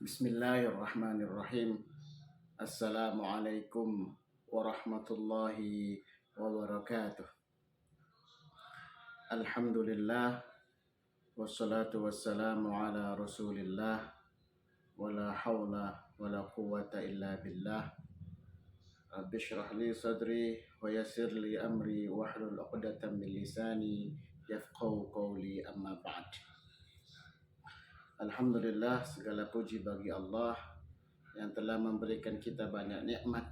Bismillahirrahmanirrahim. Assalamualaikum warahmatullahi wabarakatuh. Alhamdulillah wassalatu wassalamu ala Rasulillah wala haula wala quwwata illa billah. Rabbi shrah li sadri wa yassir li amri wahlul 'uqdatam min lisani yafqahu qawli, amma ba'd. Alhamdulillah, segala puji bagi Allah yang telah memberikan kita banyak nikmat,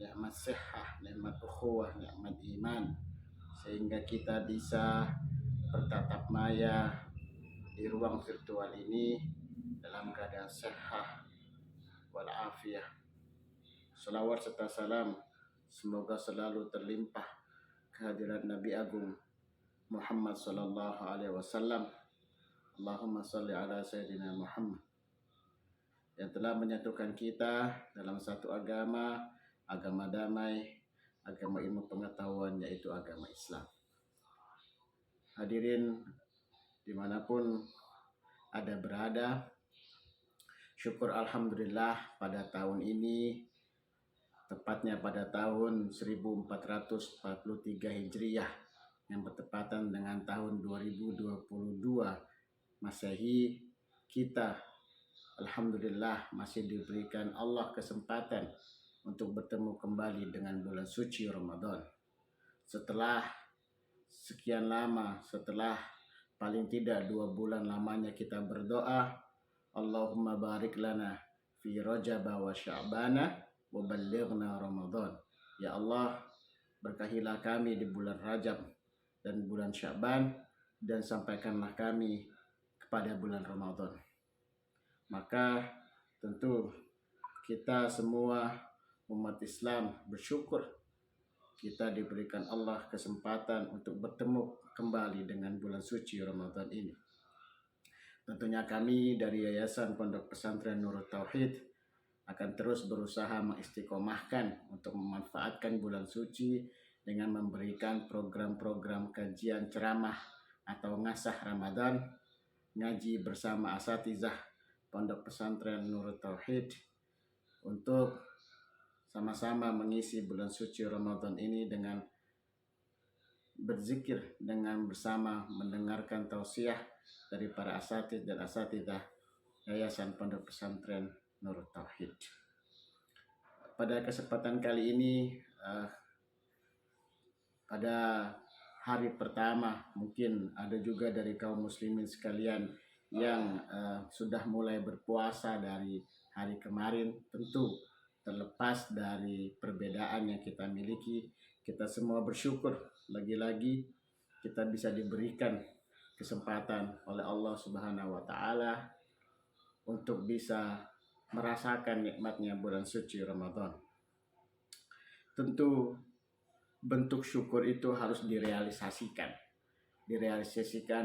nikmat sehat, nikmat ukhuwah, nikmat iman, sehingga kita bisa bertatap maya di ruang virtual ini dalam keadaan sehat walafiat. Salawat serta salam semoga selalu terlimpah kehadiran Nabi Agung Muhammad sallallahu alaihi wasallam. Allahumma salli ala Sayyidina Muhammad, yang telah menyatukan kita dalam satu agama, agama damai, agama ilmu pengetahuan, yaitu agama Islam. Hadirin dimanapun ada berada, syukur Alhamdulillah pada tahun ini, tepatnya pada tahun 1443 Hijriah yang bertepatan dengan tahun 2022 Masehi, kita Alhamdulillah masih diberikan Allah kesempatan untuk bertemu kembali dengan bulan suci Ramadan. Setelah sekian lama, setelah paling tidak 2 bulan lamanya kita berdoa, Allahumma barik lana fi Rajab wa Sya'bana wa ballighna Ramadan. Ya Allah, berkahilah kami di bulan Rajab dan bulan Sya'ban, dan sampaikanlah kami kepada bulan Ramadan. Maka tentu kita semua umat Islam bersyukur kita diberikan Allah kesempatan untuk bertemu kembali dengan bulan suci Ramadan ini. Tentunya kami dari Yayasan Pondok Pesantren Nurut Tauhid akan terus berusaha mengistiqomahkan untuk memanfaatkan bulan suci dengan memberikan program-program kajian ceramah atau ngasah Ramadan, ngaji bersama asatizah Pondok Pesantren Nurut Tauhid, untuk sama-sama mengisi bulan suci Ramadan ini dengan berzikir, dengan bersama mendengarkan tausiah dari para asatiz dan asatizah Yayasan Pondok Pesantren Nurut Tauhid. Pada kesempatan kali ini, pada hari pertama, mungkin ada juga dari kaum muslimin sekalian yang sudah mulai berpuasa dari hari kemarin. Tentu terlepas dari perbedaan yang kita miliki, kita semua bersyukur lagi-lagi kita bisa diberikan kesempatan oleh Allah Subhanahu wa taala untuk bisa merasakan nikmatnya bulan suci Ramadan. Tentu bentuk syukur itu harus direalisasikan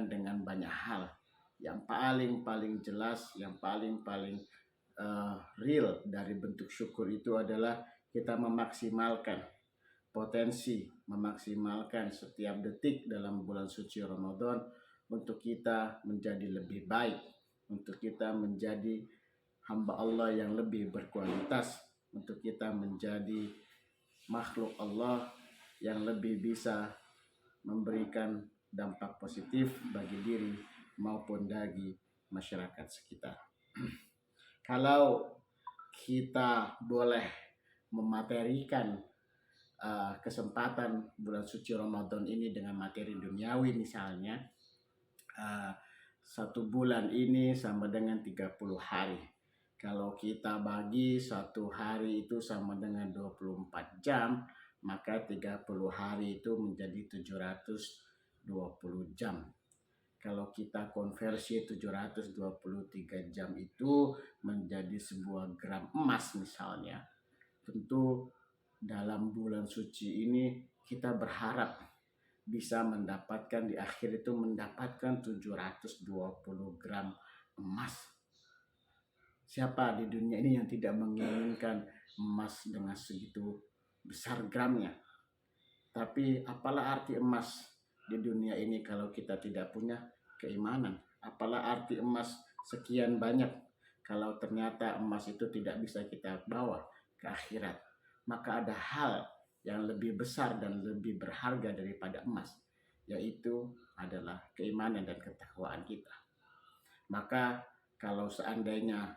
dengan banyak hal. Yang paling jelas, yang paling real dari bentuk syukur itu adalah kita memaksimalkan potensi, memaksimalkan setiap detik dalam bulan suci Ramadan untuk kita menjadi lebih baik, untuk kita menjadi hamba Allah yang lebih berkualitas, untuk kita menjadi makhluk Allah yang lebih bisa memberikan dampak positif bagi diri maupun bagi masyarakat sekitar. Kalau kita boleh mematerikan kesempatan bulan suci Ramadan ini dengan materi duniawi, misalnya 1 bulan ini sama dengan 30 hari. Kalau kita bagi 1 hari itu sama dengan 24 jam, maka 30 hari itu menjadi 720 jam. Kalau kita konversi 723 jam itu menjadi sebuah gram emas misalnya, tentu dalam bulan suci ini kita berharap bisa mendapatkan di akhir itu mendapatkan 720 gram emas. Siapa di dunia ini yang tidak menginginkan emas dengan segitu besar gramnya? Tapi apalah arti emas di dunia ini kalau kita tidak punya keimanan? Apalah arti emas sekian banyak kalau ternyata emas itu tidak bisa kita bawa ke akhirat, maka ada hal yang lebih besar dan lebih berharga daripada emas, yaitu adalah keimanan dan ketakwaan kita. Maka kalau seandainya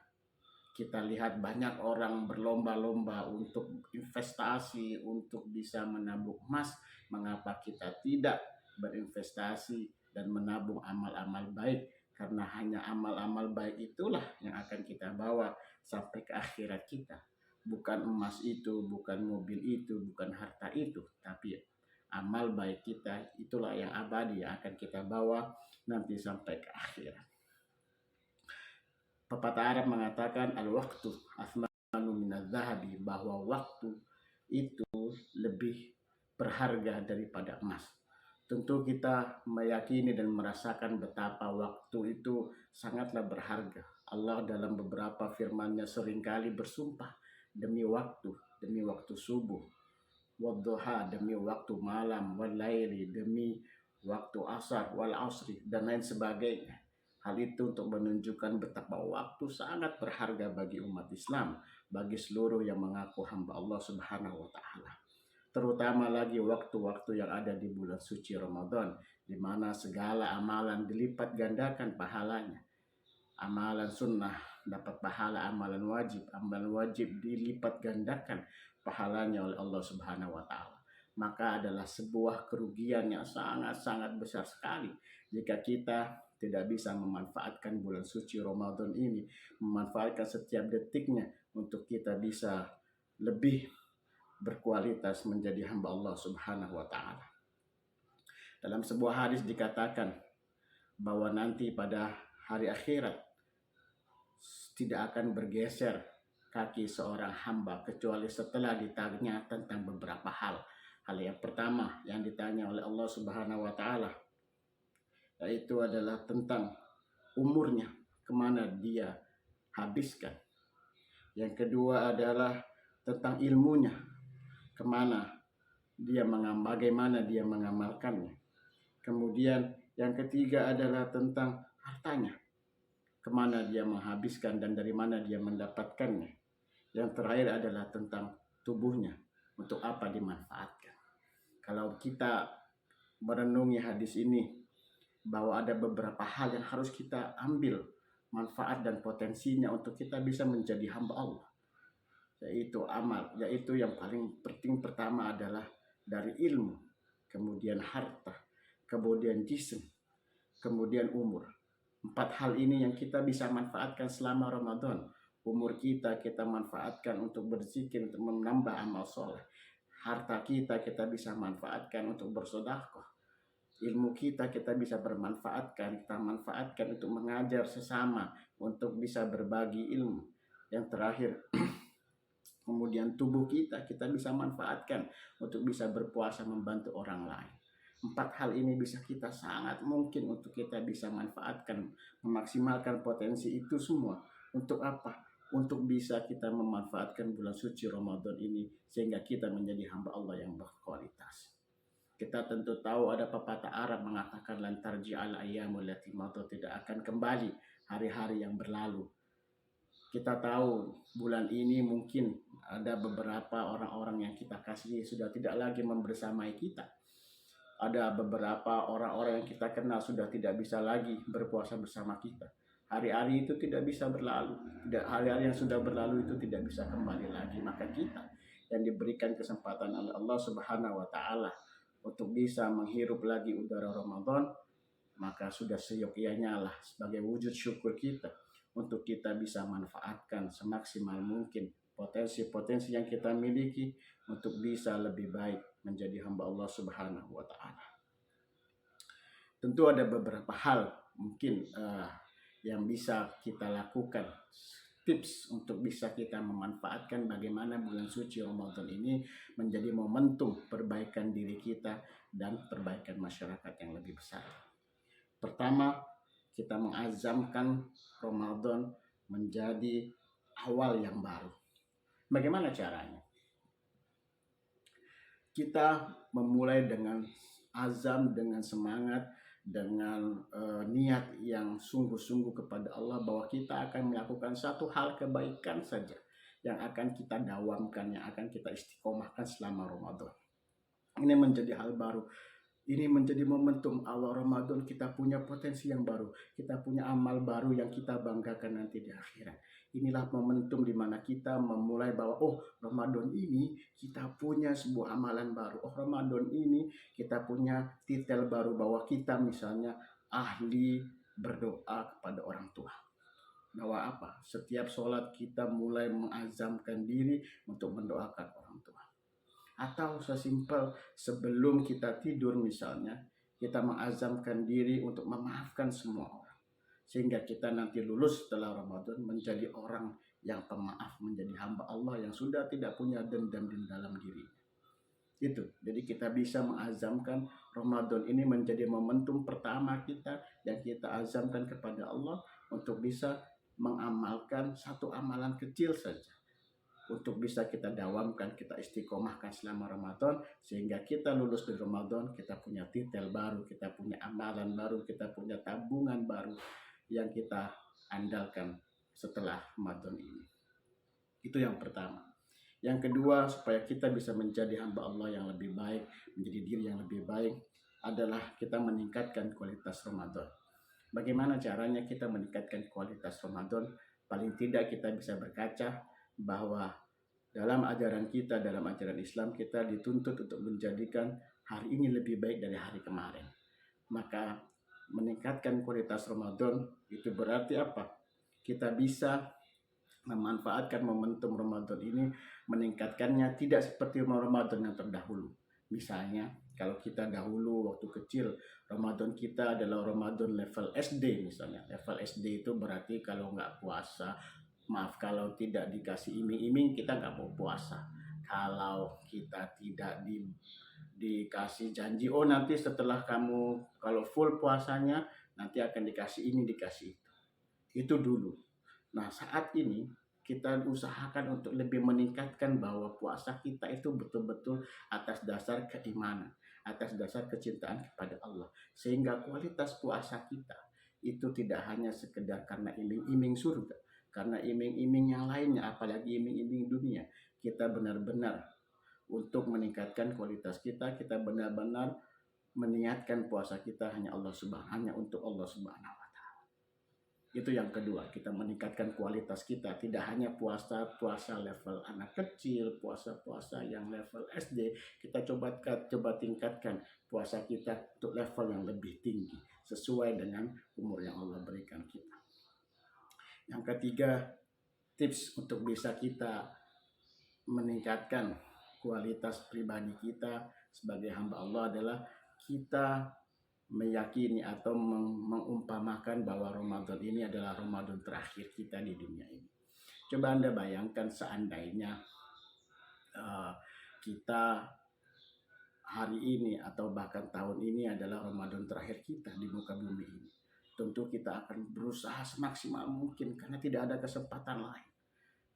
kita lihat banyak orang berlomba-lomba untuk investasi, untuk bisa menabung emas, mengapa kita tidak berinvestasi dan menabung amal-amal baik? Karena hanya amal-amal baik itulah yang akan kita bawa sampai ke akhirat kita. Bukan emas itu, bukan mobil itu, bukan harta itu, tapi amal baik kita itulah yang abadi yang akan kita bawa nanti sampai ke akhirat. Pepatah Arab mengatakan al-waqtu athmanu minadz-dzahabi, bahwa waktu itu lebih berharga daripada emas. Tentu kita meyakini dan merasakan betapa waktu itu sangatlah berharga. Allah dalam beberapa firman-Nya seringkali bersumpah demi waktu subuh, wadduha, demi waktu malam, walaili, demi waktu asar, wal asri, dan lain sebagainya. Hal itu untuk menunjukkan betapa waktu sangat berharga bagi umat Islam, bagi seluruh yang mengaku hamba Allah Subhanahu wa Ta'ala. Terutama lagi waktu-waktu yang ada di bulan suci Ramadan, di mana segala amalan dilipat gandakan pahalanya. Amalan sunnah dapat pahala amalan wajib dilipat gandakan pahalanya oleh Allah Subhanahu wa Ta'ala. Maka adalah sebuah kerugian yang sangat-sangat besar sekali jika kita tidak bisa memanfaatkan bulan suci Ramadan ini, memanfaatkan setiap detiknya untuk kita bisa lebih berkualitas menjadi hamba Allah Subhanahu wa Ta'ala. Dalam sebuah hadis dikatakan bahwa nanti pada hari akhirat tidak akan bergeser kaki seorang hamba kecuali setelah ditanya tentang beberapa hal. Hal yang pertama yang ditanya oleh Allah Subhanahu wa Ta'ala yaitu adalah tentang umurnya, kemana dia habiskan. Yang kedua adalah tentang ilmunya, bagaimana dia mengamalkannya. Kemudian yang ketiga adalah tentang hartanya, kemana dia menghabiskan dan dari mana dia mendapatkannya. Yang terakhir adalah tentang tubuhnya, untuk apa dimanfaatkan. Kalau kita merenungi hadis ini, bahwa ada beberapa hal yang harus kita ambil manfaat dan potensinya untuk kita bisa menjadi hamba Allah, yaitu amal, yaitu yang paling penting pertama adalah dari ilmu, kemudian harta, kemudian jism, kemudian umur. 4 hal ini yang kita bisa manfaatkan selama Ramadan. Umur kita manfaatkan untuk berzikir, untuk menambah amal soleh. Harta kita bisa manfaatkan untuk bersedekah. Ilmu kita bisa manfaatkan untuk mengajar sesama, untuk bisa berbagi ilmu. Yang terakhir, kemudian tubuh kita bisa manfaatkan untuk bisa berpuasa, membantu orang lain. 4 hal ini bisa kita sangat mungkin untuk kita bisa manfaatkan, memaksimalkan potensi itu semua. Untuk apa? Untuk bisa kita memanfaatkan bulan suci Ramadan ini sehingga kita menjadi hamba Allah yang berkualitas. Kita tentu tahu ada pepatah Arab mengatakan lan tarji'al ayyamul lati madat, tidak akan kembali hari-hari yang berlalu. Kita tahu bulan ini mungkin ada beberapa orang-orang yang kita kasihi sudah tidak lagi membersamai kita. Ada beberapa orang-orang yang kita kenal sudah tidak bisa lagi berpuasa bersama kita. Hari-hari itu tidak bisa berlalu. Hari-hari yang sudah berlalu itu tidak bisa kembali lagi. Maka kita yang diberikan kesempatan oleh Allah Subhanahu wa Ta'ala untuk bisa menghirup lagi udara Ramadan, maka sudah seyogyanya lah sebagai wujud syukur kita untuk kita bisa manfaatkan semaksimal mungkin potensi-potensi yang kita miliki untuk bisa lebih baik menjadi hamba Allah Subhanahu wa Ta'ala. Tentu ada beberapa hal mungkin yang bisa kita lakukan, tips untuk bisa kita memanfaatkan bagaimana bulan suci Ramadan ini menjadi momentum perbaikan diri kita dan perbaikan masyarakat yang lebih besar. Pertama, kita mengazamkan Ramadan menjadi awal yang baru. Bagaimana caranya? Kita memulai dengan azam, dengan semangat, dengan niat yang sungguh-sungguh kepada Allah bahwa kita akan melakukan satu hal kebaikan saja yang akan kita dawamkan, yang akan kita istiqomahkan selama Ramadan. Ini menjadi hal baru. Ini menjadi momentum awal Ramadan, kita punya potensi yang baru, kita punya amal baru yang kita banggakan nanti di akhirat. Inilah momentum di mana kita memulai bahwa Ramadan ini kita punya sebuah amalan baru. Ramadan ini kita punya titel baru bahwa kita misalnya ahli berdoa kepada orang tua. Bahwa apa? Setiap sholat kita mulai mengazamkan diri untuk mendoakan orang tua. Atau sesimpel sebelum kita tidur misalnya, kita mengazamkan diri untuk memaafkan semua orang. Sehingga kita nanti lulus setelah Ramadan menjadi orang yang pemaaf, menjadi hamba Allah yang sudah tidak punya dendam di dalam diri. Itu. Jadi kita bisa mengazamkan Ramadan ini menjadi momentum pertama kita yang kita azamkan kepada Allah untuk bisa mengamalkan satu amalan kecil saja, untuk bisa kita dawamkan, kita istiqomahkan selama Ramadan, sehingga kita lulus dari Ramadan, kita punya titel baru, kita punya amalan baru, kita punya tabungan baru yang kita andalkan setelah Ramadan ini. Itu yang pertama. Yang kedua, supaya kita bisa menjadi hamba Allah yang lebih baik, menjadi diri yang lebih baik, adalah kita meningkatkan kualitas Ramadan. Bagaimana caranya kita meningkatkan kualitas Ramadan? Paling tidak kita bisa berkaca bahwa dalam ajaran kita, dalam ajaran Islam, kita dituntut untuk menjadikan hari ini lebih baik dari hari kemarin. Maka meningkatkan kualitas Ramadan itu berarti apa? Kita bisa memanfaatkan momentum Ramadan ini, meningkatkannya tidak seperti Ramadan yang terdahulu. Misalnya, kalau kita dahulu waktu kecil, Ramadan kita adalah Ramadan level SD misalnya. Level SD itu berarti kalau nggak puasa, kalau tidak dikasih iming-iming, kita nggak mau puasa. Kalau kita tidak dikasih janji, nanti setelah kamu kalau full puasanya, nanti akan dikasih ini, dikasih itu. Itu dulu. Nah, saat ini kita usahakan untuk lebih meningkatkan bahwa puasa kita itu betul-betul atas dasar keimanan, atas dasar kecintaan kepada Allah. Sehingga kualitas puasa kita itu tidak hanya sekedar karena iming-iming surga, karena iming-iming yang lainnya, apalagi iming-iming dunia. Kita benar-benar untuk meningkatkan kualitas kita benar-benar meniatkan puasa kita hanya untuk Allah Subhanahu. Itu yang kedua, kita meningkatkan kualitas kita, tidak hanya puasa level anak kecil, puasa yang level SD, kita coba tingkatkan puasa kita untuk level yang lebih tinggi sesuai dengan umur yang Allah berikan kita. Yang ketiga, tips untuk bisa kita meningkatkan kualitas pribadi kita sebagai hamba Allah adalah kita meyakini atau mengumpamakan bahwa Ramadan ini adalah Ramadan terakhir kita di dunia ini. Coba Anda bayangkan seandainya kita hari ini atau bahkan tahun ini adalah Ramadan terakhir kita di muka bumi ini. Tentu kita akan berusaha semaksimal mungkin karena tidak ada kesempatan lain.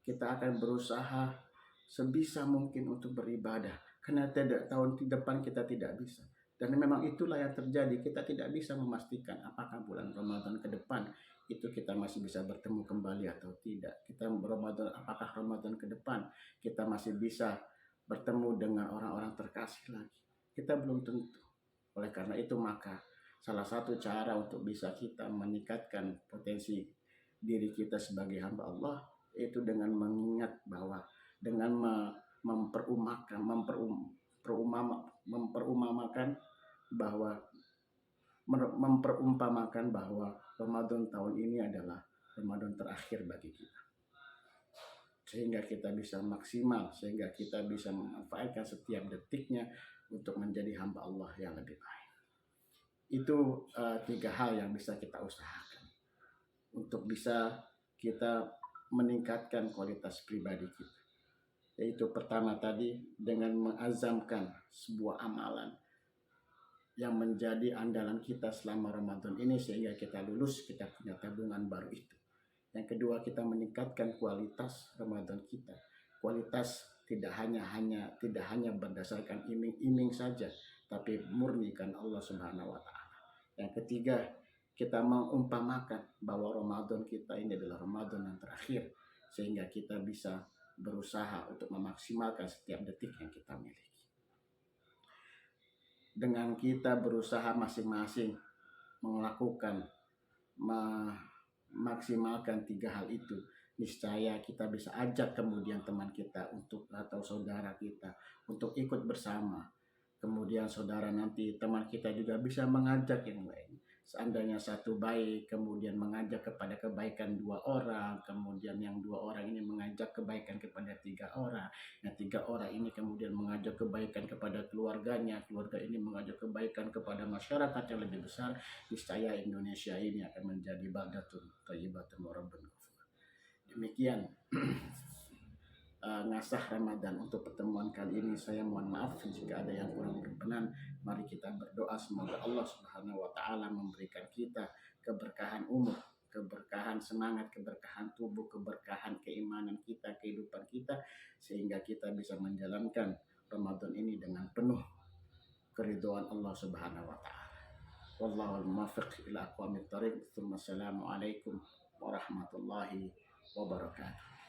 Kita akan berusaha sebisa mungkin untuk beribadah karena tahun depan kita tidak bisa. Dan memang itulah yang terjadi, kita tidak bisa memastikan apakah bulan Ramadan ke depan itu kita masih bisa bertemu kembali atau tidak. Apakah Ramadan ke depan kita masih bisa bertemu dengan orang-orang terkasih lagi. Kita belum tentu. Oleh karena itu maka salah satu cara untuk bisa kita meningkatkan potensi diri kita sebagai hamba Allah itu dengan mengingat bahwa dengan memperumpamakan bahwa Ramadan tahun ini adalah Ramadan terakhir bagi kita, sehingga kita bisa maksimal, sehingga kita bisa memanfaatkan setiap detiknya untuk menjadi hamba Allah yang lebih baik. Itu 3 hal yang bisa kita usahakan untuk bisa kita meningkatkan kualitas pribadi kita. Yaitu pertama tadi dengan mengazamkan sebuah amalan yang menjadi andalan kita selama Ramadan ini sehingga kita lulus, kita punya tabungan baru itu. Yang kedua, kita meningkatkan kualitas Ramadan kita. Kualitas tidak hanya berdasarkan iming-iming saja, tapi murnikan Allah Subhanahu wa taala. Yang ketiga, kita mengumpamakan bahwa Ramadan kita ini adalah Ramadan yang terakhir, sehingga kita bisa berusaha untuk memaksimalkan setiap detik yang kita miliki. Dengan kita berusaha masing-masing melakukan memaksimalkan 3 hal itu, niscaya kita bisa ajak kemudian teman kita untuk atau saudara kita untuk ikut bersama. Kemudian saudara nanti teman kita juga bisa mengajak yang lain. Seandainya satu baik, kemudian mengajak kepada kebaikan 2 orang, kemudian yang 2 orang ini mengajak kebaikan kepada 3 orang, yang 3 orang ini kemudian mengajak kebaikan kepada keluarganya, keluarga ini mengajak kebaikan kepada masyarakat yang lebih besar, niscaya Indonesia ini akan menjadi baldatun thayyibatun wa rabbun ghafur. Demikian ngasah Ramadan untuk pertemuan kali ini. Saya mohon maaf jika ada yang kurang berkenan. Mari kita berdoa semoga Allah Subhanahu wa taala memberikan kita keberkahan umur, keberkahan semangat, keberkahan tubuh, keberkahan keimanan kita, kehidupan kita, sehingga kita bisa menjalankan Ramadan ini dengan penuh keridhaan Allah Subhanahu wa taala. Wallahul muwaffiq ila aqwamit thariq. Assalamualaikum warahmatullahi wabarakatuh.